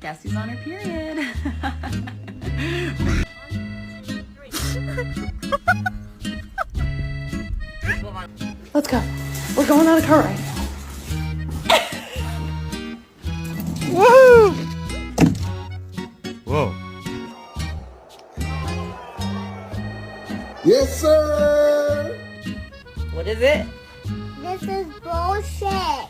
Cassie's on her period. Let's go. We're going on a car ride. Woo! Whoa. Yes, sir. What is it? This is bullshit.